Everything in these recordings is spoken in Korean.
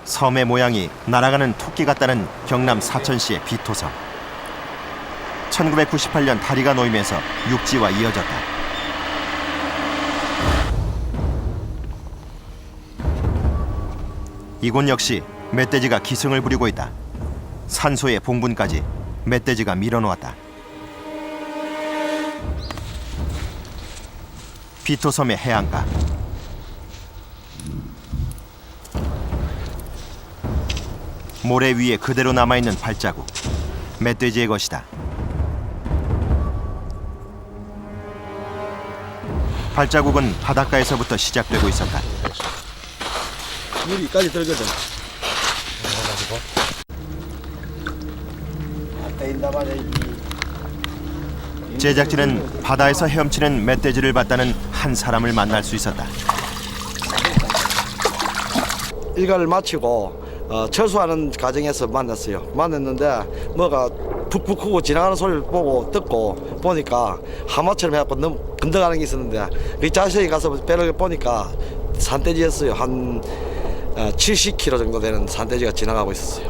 섬의 모양이 날아가는 토끼 같다는 경남 사천시의 비토섬. 1998년 다리가 놓이면서 육지와 이어졌다. 이곳 역시 멧돼지가 기승을 부리고 있다. 산소의 봉분까지 멧돼지가 밀어놓았다. 비토섬의 해안가. 모래 위에 그대로 남아있는 발자국. 멧돼지의 것이다. 발자국은 바닷가에서부터 시작되고 있었다. 물이까지 들거든. 제작진은 바다에서 헤엄치는 멧돼지를 봤다는 한 사람을 만날 수 있었다. 일과를 마치고 철수하는 과정에서 만났어요. 만났는데 뭐가 푹푹 크고 지나가는 소리를 보고 듣고 보니까 하마처럼 해갖고 너무 건너가는 게 있었는데 그 자세히 가서 배를 보니까 산돼지였어요. 한 70km 정도 되는 산돼지가 지나가고 있었어요.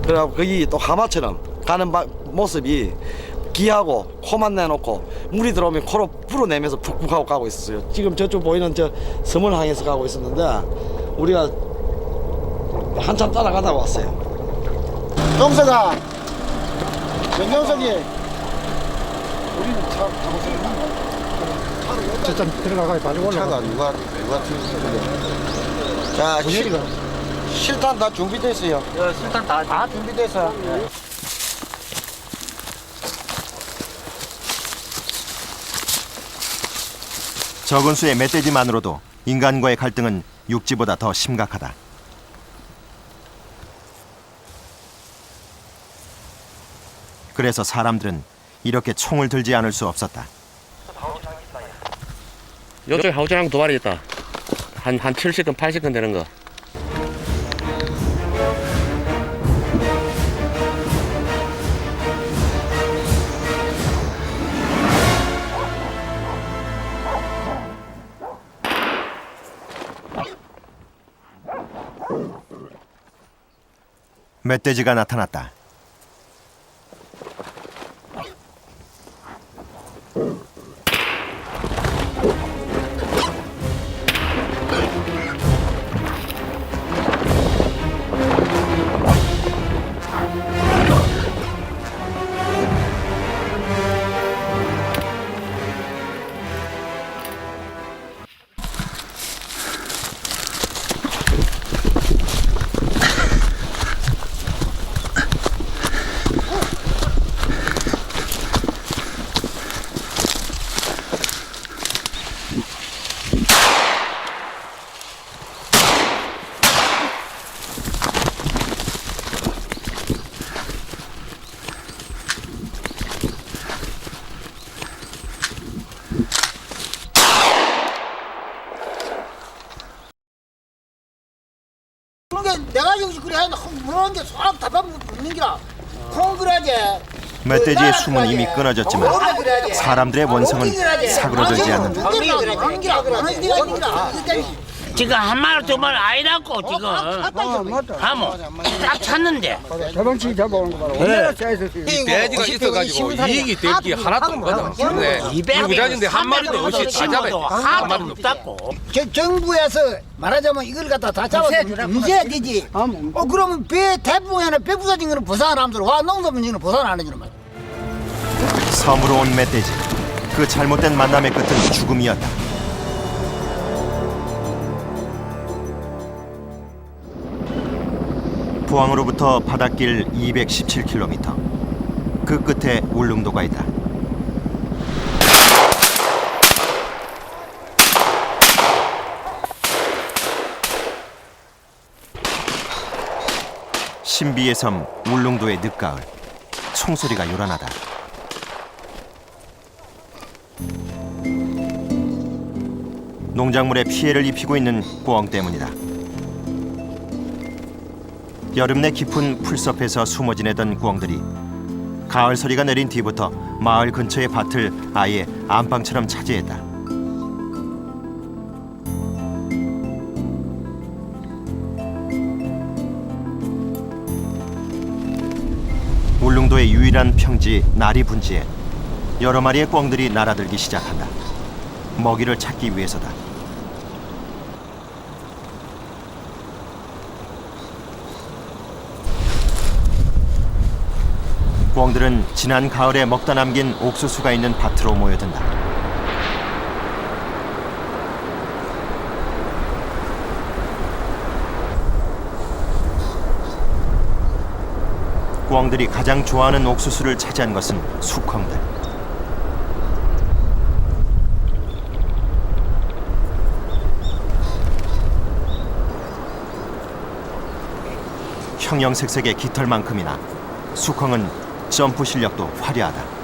그래갖고 거기 또 하마처럼 가는 모습이 기하고 코만 내놓고 물이 들어오면 코로 불어내면서 푹푹 하고 가고 있었어요. 지금 저쪽 보이는 저 섬을 향해서 가고 있었는데 우리가 한참 따라가다 왔어요. 동서가 정경석이 우리는 차 타고 저점 들어가가 바로 올라가. 차가 누가 튀는 자, 실탄 다 준비됐어요. 실탄 다 준비됐어. 적은 수의 멧돼지만으로도 인간과의 갈등은 육지보다 더 심각하다. 그래서 사람들은 이렇게 총을 들지 않을 수 없었다. 요쪽에 하우장랑 두 마리 있다. 한 70건 80건 되는 거. 멧돼지가 나타났다. 내가 여기서 그래 물어는 게 소랑 답답 먹는 기라. 콩 그래야지. 멧돼지의 숨은 이미 끊어졌지만 사람들의 원성은 사그러들지 않는다. 지금 한 마리 두 마리 아니라고 지금 하모 딱 찾는데 저번치 잡아오는 거 봐라. 돼지가 있어가지고 이익이 될게 하나도 없거든. 네. 200인데 한 마리도 없이 다 잡아요. 한 하나도 마리도 없다고 정부에서 말하자면 이걸 갖다 다 잡아서 문제야 되지. 그러면 배 대부분에는 배 부서진 거는 부산 사람들 와 농사 문제는 부산 안 해주는 말이야. 섬으로 온 멧돼지. 그 잘못된 만남의 끝은 죽음이었다. 포항으로부터 바닷길 217km. 그 끝에 울릉도가 있다. 신비의 섬 울릉도의 늦가을. 총소리가 요란하다. 농작물에 피해를 입히고 있는 꾸엉 때문이다. 여름 내 깊은 풀숲에서 숨어 지내던 꾸엉들이 가을 서리가 내린 뒤부터 마을 근처의 밭을 아예 안방처럼 차지했다. 울릉도의 유일한 평지 나리분지에 여러 마리의 꿩들이 날아들기 시작한다. 먹이를 찾기 위해서다. 꿩들은 지난 가을에 먹다 남긴 옥수수가 있는 밭으로 모여든다. 꿩들이 가장 좋아하는 옥수수를 차지한 것은 수컷들. 형형색색의 깃털만큼이나 수컷은 점프 실력도 화려하다.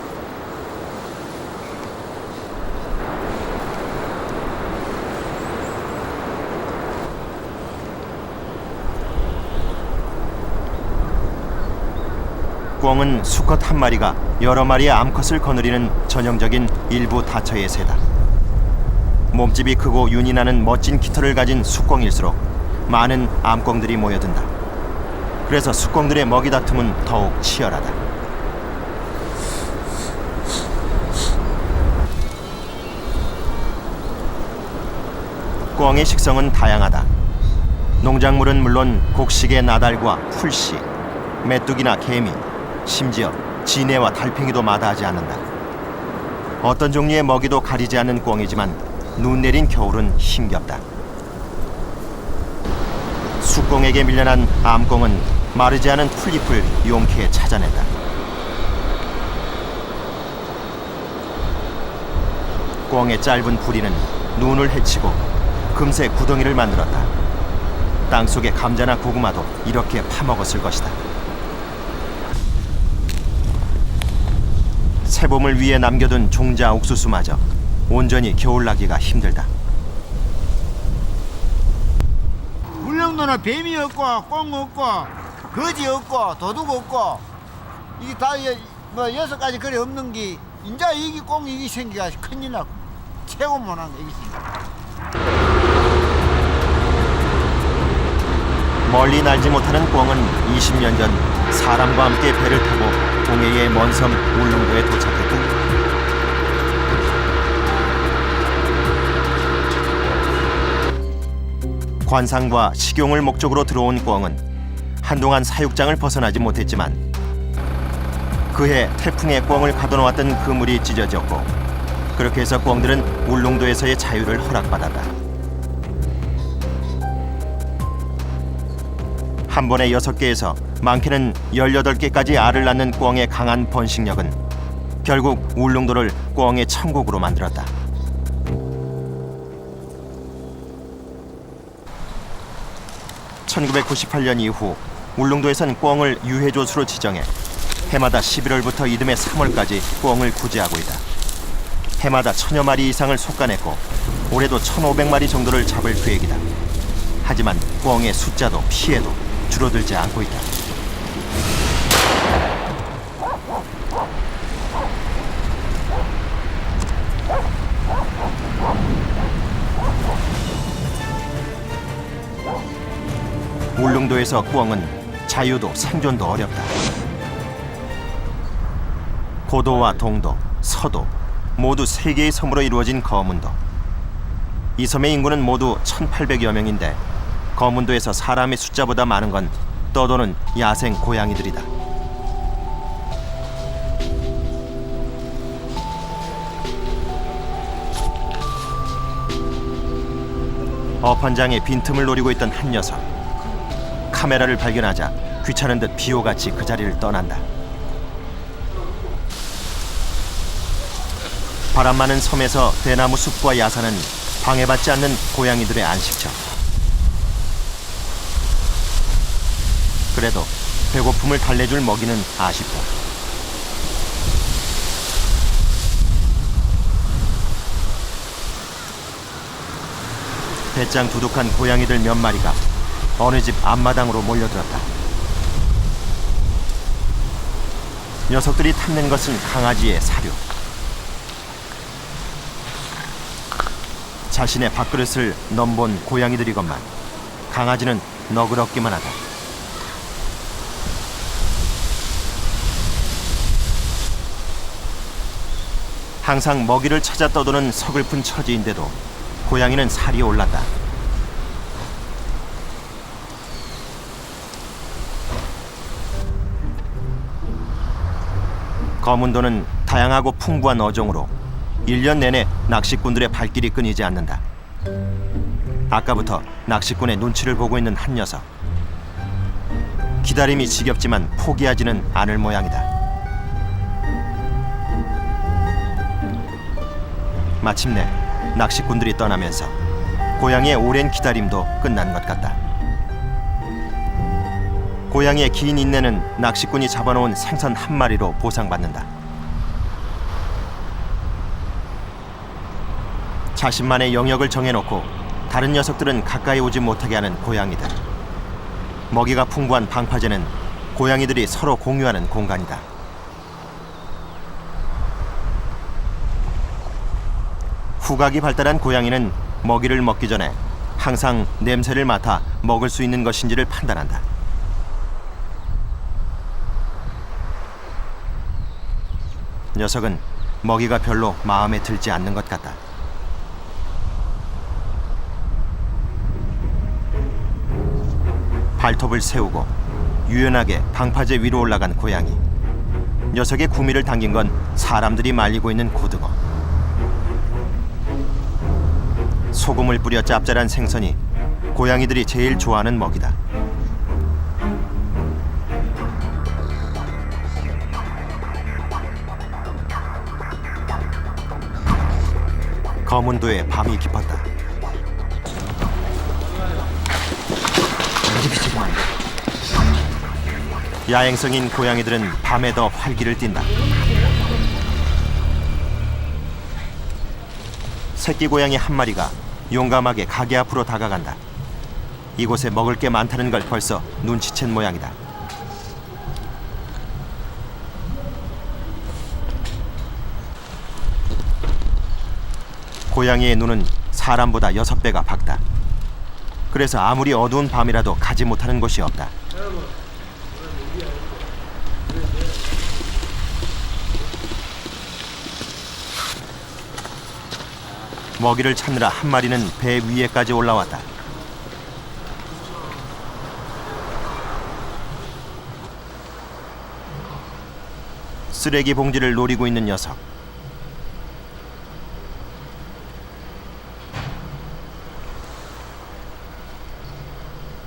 꿩은 수컷 한 마리가 여러 마리의 암컷을 거느리는 전형적인 일부 다처의 새다. 몸집이 크고 윤이 나는 멋진 깃털을 가진 수꿩일수록 많은 암꿩들이 모여든다. 그래서 수꿩들의 먹이 다툼은 더욱 치열하다. 꿩의 식성은 다양하다. 농작물은 물론 곡식의 나달과 풀씨, 메뚜기나 개미, 심지어 지네와 달팽이도 마다하지 않는다. 어떤 종류의 먹이도 가리지 않는 꿩이지만 눈 내린 겨울은 힘겹다. 수꿩에게 밀려난 암꿩은 마르지 않은 풀잎을 용케 찾아낸다. 꿩의 짧은 부리는 눈을 헤치고 금세 구덩이를 만들었다. 땅속의 감자나 고구마도 이렇게 파먹었을 것이다. 새봄을 위해 남겨둔 종자 옥수수마저 온전히 겨울나기가 힘들다. 울릉도는 뱀이 없고 꿩 없고 거지 없고 도둑 없고 이게 다 뭐 6가지 그래 없는 게 이제 이게 꿩이 이게 생기가 큰일 나고 최고 못한 게 이게 생겨. 멀리 날지 못하는 꿩은 20년 전 사람과 함께 배를 타고 동해의 먼 섬 울릉도에 도착했다. 관상과 식용을 목적으로 들어온 꿩은 한동안 사육장을 벗어나지 못했지만 그해 태풍에 꿩을 가둬놓았던 그물이 찢어졌고 그렇게 해서 꿩들은 울릉도에서의 자유를 허락받았다. 한 번에 6개에서 많게는 18개까지 알을 낳는 꿩의 강한 번식력은 결국 울릉도를 꿩의 천국으로 만들었다. (1998년) 이후 울릉도에선 꿩을 유해조수로 지정해 해마다 11월부터 이듬해 3월까지 꿩을 구제하고 있다. 해마다 1000여 마리 이상을 속가냈고 올해도 1500마리 정도를 잡을 계획이다. 하지만 꿩의 숫자도 피해도 줄어들지 않고 있다. 울릉도에서 꿩은 자유도 생존도 어렵다. 고도와 동도, 서도 모두 3개의 섬으로 이루어진 거문도. 이 섬의 인구는 모두 1800여 명인데 거문도에서 사람의 숫자보다 많은 건 떠도는 야생 고양이들이다. 어판장에 빈틈을 노리고 있던 한 녀석. 카메라를 발견하자 귀찮은 듯 비호같이 그 자리를 떠난다. 바람 많은 섬에서 대나무 숲과 야산은 방해받지 않는 고양이들의 안식처. 그래도 배고픔을 달래줄 먹이는 아쉽다. 배짱 두둑한 고양이들 몇 마리가 어느 집 앞마당으로 몰려들었다. 녀석들이 탐낸 것은 강아지의 사료. 자신의 밥그릇을 넘본 고양이들이건만 강아지는 너그럽기만 하다. 항상 먹이를 찾아 떠도는 서글픈 처지인데도 고양이는 살이 올랐다. 거문도는 다양하고 풍부한 어종으로 1년 내내 낚시꾼들의 발길이 끊이지 않는다. 아까부터 낚시꾼의 눈치를 보고 있는 한 녀석. 기다림이 지겹지만 포기하지는 않을 모양이다. 마침내 낚시꾼들이 떠나면서 고양이의 오랜 기다림도 끝난 것 같다. 고양이의 긴 인내는 낚시꾼이 잡아놓은 생선 한 마리로 보상받는다. 자신만의 영역을 정해놓고 다른 녀석들은 가까이 오지 못하게 하는 고양이들. 먹이가 풍부한 방파제는 고양이들이 서로 공유하는 공간이다. 후각이 발달한 고양이는 먹이를 먹기 전에 항상 냄새를 맡아 먹을 수 있는 것인지를 판단한다. 녀석은 먹이가 별로 마음에 들지 않는 것 같다. 발톱을 세우고 유연하게 방파제 위로 올라간 고양이. 녀석의 구미를 당긴 건 사람들이 말리고 있는 고등어. 소금을 뿌려 짭짤한 생선이 고양이들이 제일 좋아하는 먹이다. 거문도에 밤이 깊었다. 야행성인 고양이들은 밤에 더 활기를 띈다. 새끼 고양이 한 마리가 용감하게 가게 앞으로 다가간다. 이곳에 먹을 게 많다는 걸 벌써 눈치챈 모양이다. 고양이의 눈은 사람보다 6배가 밝다. 그래서 아무리 어두운 밤이라도 가지 못하는 곳이 없다. 먹이를 찾느라 한 마리는 배 위에까지 올라왔다. 쓰레기 봉지를 노리고 있는 녀석.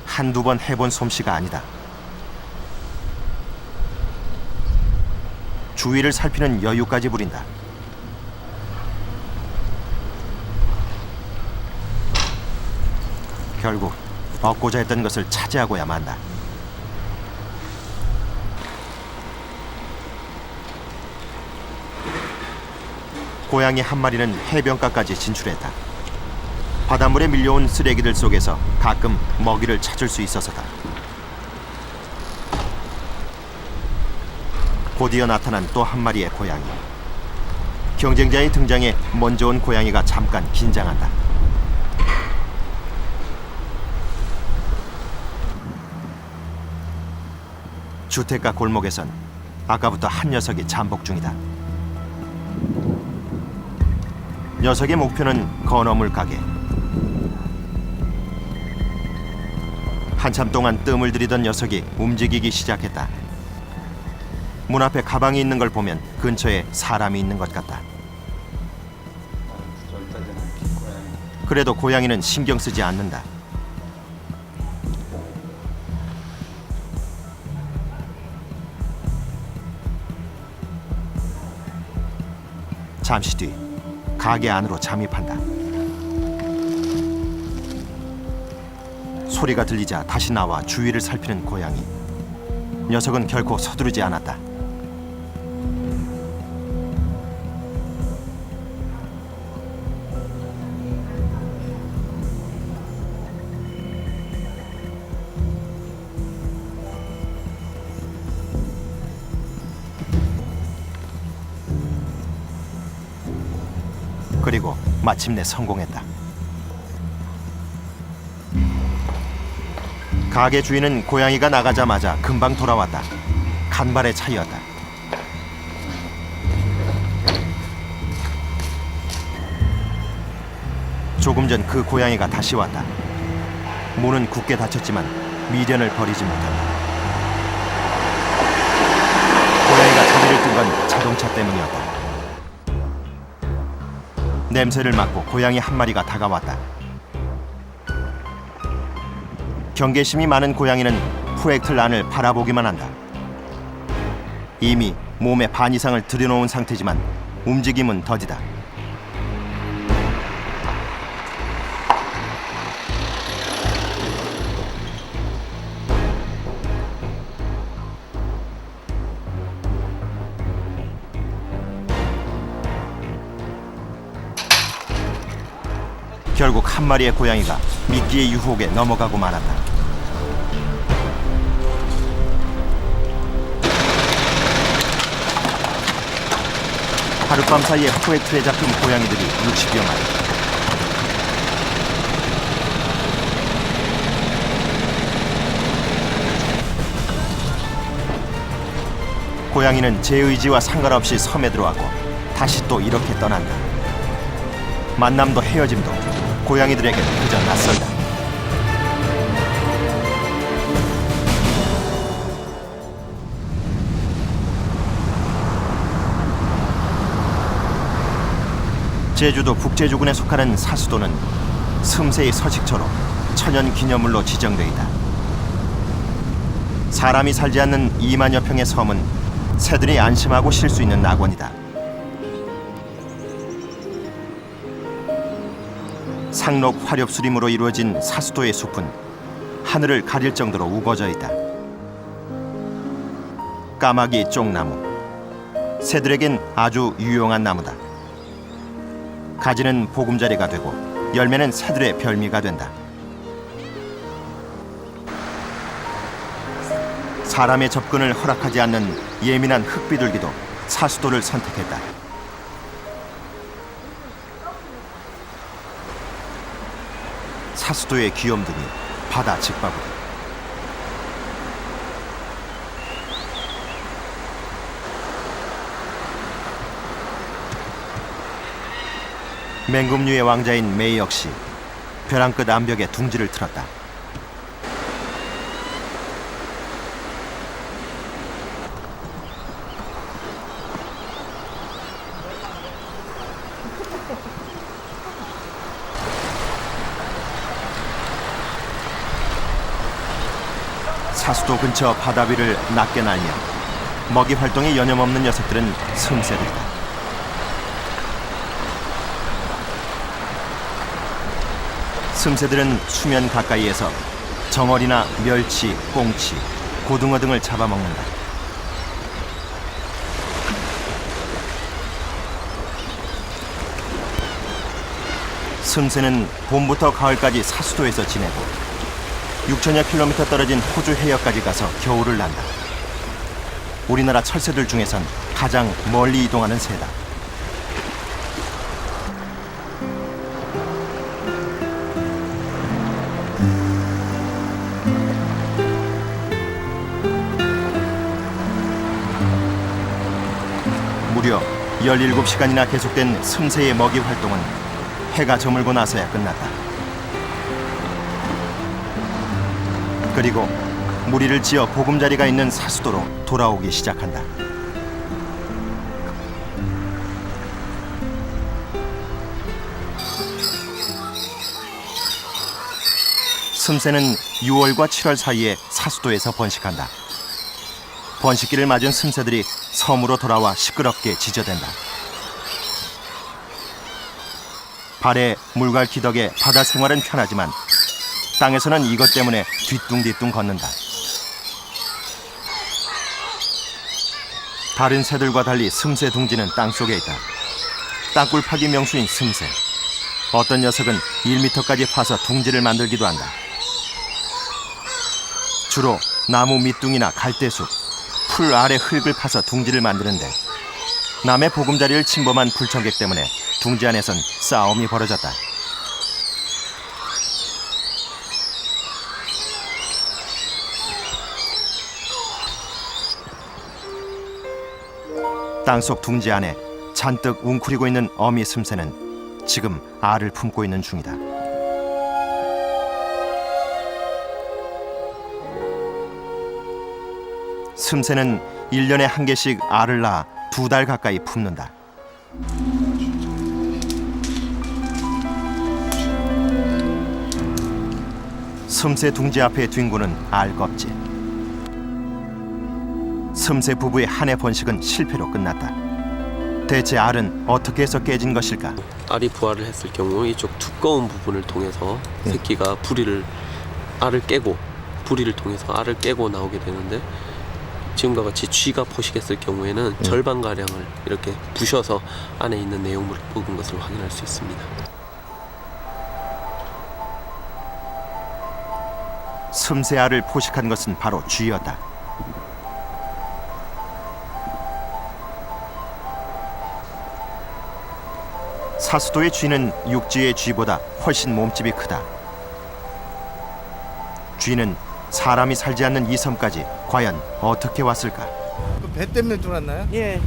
한두 번 해본 솜씨가 아니다. 주위를 살피는 여유까지 부린다. 결국 얻고자 했던 것을 차지하고야 만다. 고양이 한 마리는 해변가까지 진출했다. 바닷물에 밀려온 쓰레기들 속에서 가끔 먹이를 찾을 수 있어서다. 곧이어 나타난 또 한 마리의 고양이. 경쟁자의 등장에 먼저 온 고양이가 잠깐 긴장한다. 주택가 골목에선 아까부터 한 녀석이 잠복 중이다. 녀석의 목표는 건어물 가게. 한참 동안 뜸을 들이던 녀석이 움직이기 시작했다. 문 앞에 가방이 있는 걸 보면 근처에 사람이 있는 것 같다. 그래도 고양이는 신경 쓰지 않는다. 잠시 뒤 가게 안으로 잠입한다. 소리가 들리자 다시 나와 주위를 살피는 고양이. 녀석은 결코 서두르지 않았다. 그리고 마침내 성공했다. 가게 주인은 고양이가 나가자마자 금방 돌아왔다. 간발의 차이였다. 조금 전 그 고양이가 다시 왔다. 문은 굳게 닫혔지만 미련을 버리지 못한다. 고양이가 자리를 뜬 건 자동차 때문이었다. 냄새를 맡고 고양이 한 마리가 다가왔다. 경계심이 많은 고양이는 프로젝틀 안을 바라보기만 한다. 이미 몸의 반 이상을 들여놓은 상태지만 움직임은 더디다. 결국 한 마리의 고양이가 미끼의 유혹에 넘어가고 말았다. 하룻밤 사이에 프로젝트에 잡힌 고양이들이 60여 마리. 고양이는 제 의지와 상관없이 섬에 들어왔고 다시 또 이렇게 떠난다. 만남도 헤어짐도 고양이들에게 그저 낯설다. 제주도 북제주군에 속하는 사수도는 슴새의 서식처로 천연기념물로 지정돼 있다. 사람이 살지 않는 2만여 평의 섬은 새들이 안심하고 쉴 수 있는 낙원이다. 상록 화렵수림으로 이루어진 사수도의 숲은 하늘을 가릴 정도로 우거져 있다. 까마귀 쪽나무, 새들에겐 아주 유용한 나무다. 가지는 보금자리가 되고 열매는 새들의 별미가 된다. 사람의 접근을 허락하지 않는 예민한 흙비둘기도 사수도를 선택했다. 사수도의 귀염둥이 바다 직바구리. 맹금류의 왕자인 메이 역시 벼랑 끝 암벽에 둥지를 틀었다. 사수도 근처 바다 위를 낮게 날며 먹이 활동에 여념없는 녀석들은 슴새들이다. 슴새들은 수면 가까이에서 정어리나 멸치, 꽁치, 고등어 등을 잡아먹는다. 슴새는 봄부터 가을까지 사수도에서 지내고 6천여 킬로미터 떨어진 호주 해역까지 가서 겨울을 난다. 우리나라 철새들 중에선 가장 멀리 이동하는 새다. 무려 17시간이나 계속된 슴새의 먹이 활동은 해가 저물고 나서야 끝났다. 그리고 무리를 지어 보금자리가 있는 사수도로 돌아오기 시작한다. 슴새는 6월과 7월 사이에 사수도에서 번식한다. 번식기를 맞은 슴새들이 섬으로 돌아와 시끄럽게 짖어댄다. 발에 물갈퀴 덕에 바다 생활은 편하지만 땅에서는 이것 때문에 뒤뚱뒤뚱 걷는다. 다른 새들과 달리 슴새 둥지는 땅속에 있다. 땅굴 파기 명수인 슴새. 어떤 녀석은 1m까지 파서 둥지를 만들기도 한다. 주로 나무 밑둥이나 갈대숲, 풀 아래 흙을 파서 둥지를 만드는데 남의 보금자리를 침범한 불청객 때문에 둥지 안에선 싸움이 벌어졌다. 땅속 둥지 안에 잔뜩 웅크리고 있는 어미 슴새는 지금 알을 품고 있는 중이다. 슴새는 1년에 한 개씩 알을 낳아 2달 가까이 품는다. 슴새 둥지 앞에 뒹구는 알 껍질. 슴새 부부의 한 해 번식은 실패로 끝났다. 대체 알은 어떻게 해서 깨진 것일까? 알이 부화를 했을 경우 이쪽 두꺼운 부분을 통해서 새끼가 알을 깨고 부리를 통해서 알을 깨고 나오게 되는데, 지금과 같이 쥐가 포식했을 경우에는 절반가량을 이렇게 부셔서 안에 있는 내용물을 먹은 것을 확인할 수 있습니다. 슴새 알을 포식한 것은 바로 쥐였다. 사수도의 쥐는 육지의 쥐보다 훨씬 몸집이 크다. 쥐는 사람이 살지 않는 이 섬까지 과연 어떻게 왔을까? 배 때문에 들어왔나요? 예.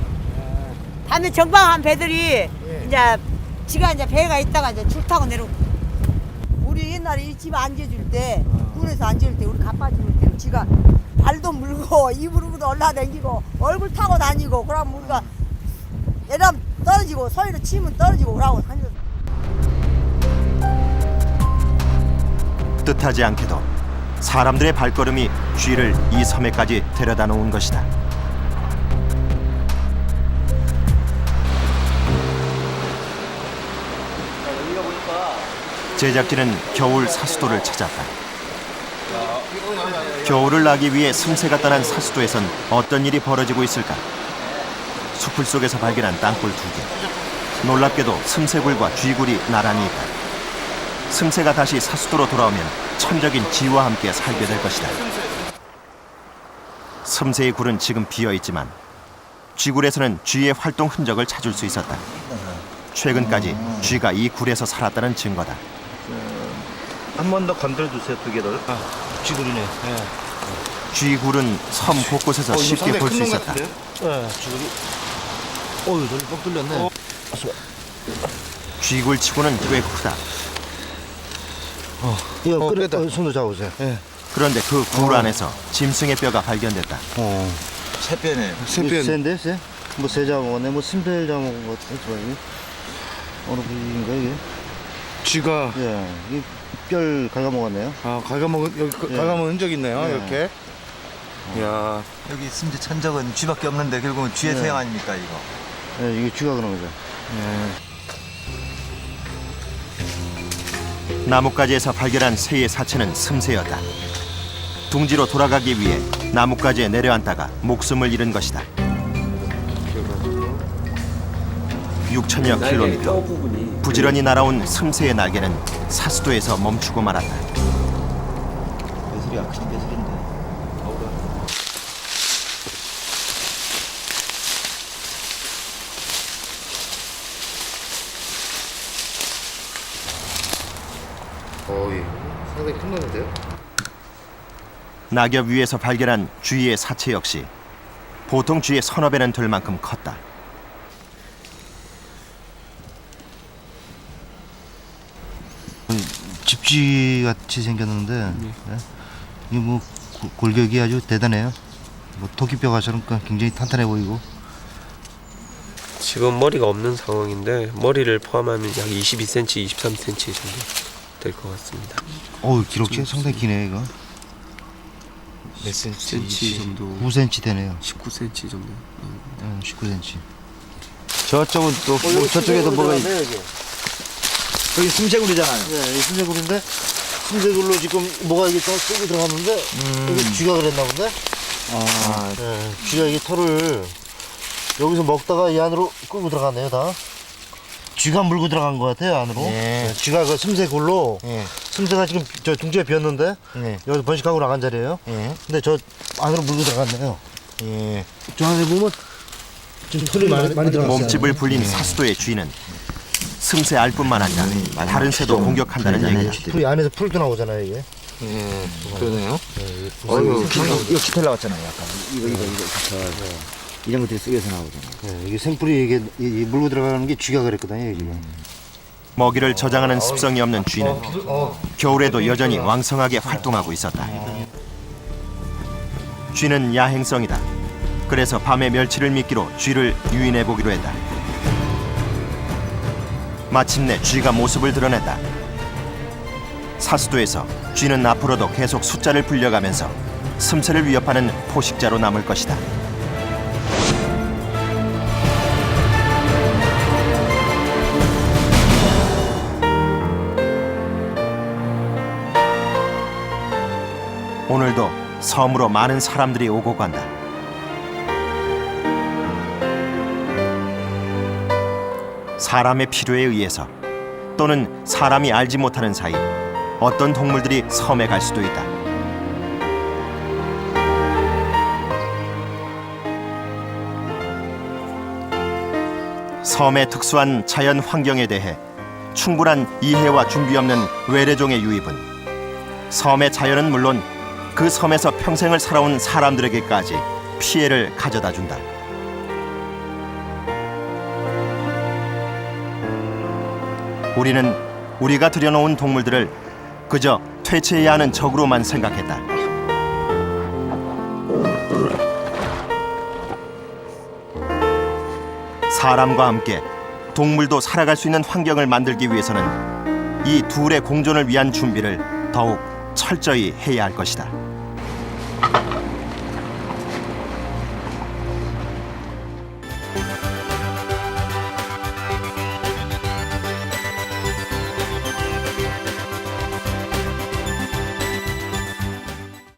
밤에 정방한 배들이 이제 지가 이제 배가 있다가 이제 줄 타고 내려. 우리 옛날에 이 집 앉아줄 때, 굴에서 앉아줄 때, 우리 가빠줄 때, 지가 발도 물고 이불으로도 올라다니고 얼굴 타고 다니고, 그럼 우리가 애람 떨어지고 소리로 치면 떨어지고 그러고 다니고. 뜻하지 않게도 사람들의 발걸음이 쥐를 이 섬에까지 데려다 놓은 것이다. 제작진은 겨울 사수도를 찾았다. 겨울을 나기 위해 슴새가 떠난 사수도에선 어떤 일이 벌어지고 있을까? 숲을 속에서 발견한 땅굴 2개. 놀랍게도 슴새굴과 쥐굴이 나란히 있다. 슴새가 다시 사수도로 돌아오면 천적인 쥐와 함께 살게 될 것이다. 슴새의 굴은 지금 비어있지만 쥐굴에서는 쥐의 활동 흔적을 찾을 수 있었다. 최근까지 쥐가 이 굴에서 살았다는 증거다. 한 번 더 건드려주세요, 두 개를. 쥐굴이네. 쥐굴은 섬 곳곳에서 쉽게 볼 수 있었다. 네, 쥐굴이. 어휴, 저기 뻑 뚫렸네. 쥐굴치고는 꽤 크다. 이거 끄랬다. 손으로 잡으세요. 그런데 그 굴 안에서 짐승의 뼈가 발견됐다. 새 뼈네. 새인데, 새? 뭐 새 잡아먹었네, 뭐 심별 잡아먹은 것 같아, 이게. 어느 부위인가, 이게? 쥐가 예, 이뼈 갉아먹었네요. 갉아먹은 흔적 있네요. 이렇게. 이야. 여기 심지 천적은 쥐밖에 없는데 결국은 쥐의 소양 아닙니까 이거? 예, 이게 쥐가 그런 거죠. 나뭇가지에서 발견한 새의 사체는 슴새였다. 둥지로 돌아가기 위해 나뭇가지에 내려앉다가 목숨을 잃은 것이다. 6천여 킬로미터. 부지런히 날아온 슴새의 날개는 사수도에서 멈추고 말았다. 배설이가 큰 배설인데. 상당히 큰 놈인데요? 낙엽 위에서 발견한 쥐의 사체 역시 보통 쥐의 서너 배는 될 만큼 컸다. 집쥐 같이 생겼는데 이게 뭐 골격이 아주 대단해요. 뭐 토끼뼈가처럼 굉장히 탄탄해 보이고. 지금 머리가 없는 상황인데 머리를 포함하면 약 22cm, 23cm 정도 될 것 같습니다. 기록체 상당히 기네 이거. 몇 cm 정도? 9cm 되네요. 19cm 정도. 19cm. 저쪽은 또 저쪽에도 뭐가 있... 여기 슴새굴이잖아요. 네, 이 순대굴인데 순대굴로 지금 뭐가 이게 또 쏘고 들어갔는데 이게 쥐가 그랬나 본데. 네, 쥐가 이게 털을 여기서 먹다가 이 안으로 끌고 들어갔네요 다. 쥐가 물고 들어간 것 같아요 안으로. 네, 쥐가 그 슴새굴로 슴새가 지금 저 둥지에 비었는데 여기서 번식하고 나간 자리예요. 근데 저 안으로 물고 들어갔네요. 저 안에 보면 지금 털이 많이 들어갔어요. 몸집을 불린 사수도의 쥐는 슴새 알뿐만 아니라 다른 새도 공격한다는 얘기다. 풀이 안에서 풀도 나오잖아요 이게. 그러네요. 이거 깃털 나왔잖아요. 약간 이거 깃털. 이런 것들이 쑥에서 나오잖아요. 이게 생풀이 이게 물고 들어가는 게 쥐가 그랬거든요 지금. 먹이를 저장하는 습성이 없는 쥐는 겨울에도 여전히 왕성하게 활동하고 있었다. 쥐는 야행성이다. 그래서 밤에 멸치를 미끼로 쥐를 유인해 보기로 했다. 마침내 쥐가 모습을 드러냈다. 사수도에서 쥐는 앞으로도 계속 숫자를 불려가면서 슴새를 위협하는 포식자로 남을 것이다. 오늘도 섬으로 많은 사람들이 오고 간다. 사람의 필요에 의해서 또는 사람이 알지 못하는 사이 어떤 동물들이 섬에 갈 수도 있다. 섬의 특수한 자연 환경에 대해 충분한 이해와 준비 없는 외래종의 유입은 섬의 자연은 물론 그 섬에서 평생을 살아온 사람들에게까지 피해를 가져다 준다. 우리는 우리가 들여놓은 동물들을 그저 퇴치해야 하는 적으로만 생각했다. 사람과 함께 동물도 살아갈 수 있는 환경을 만들기 위해서는 이 둘의 공존을 위한 준비를 더욱 철저히 해야 할 것이다.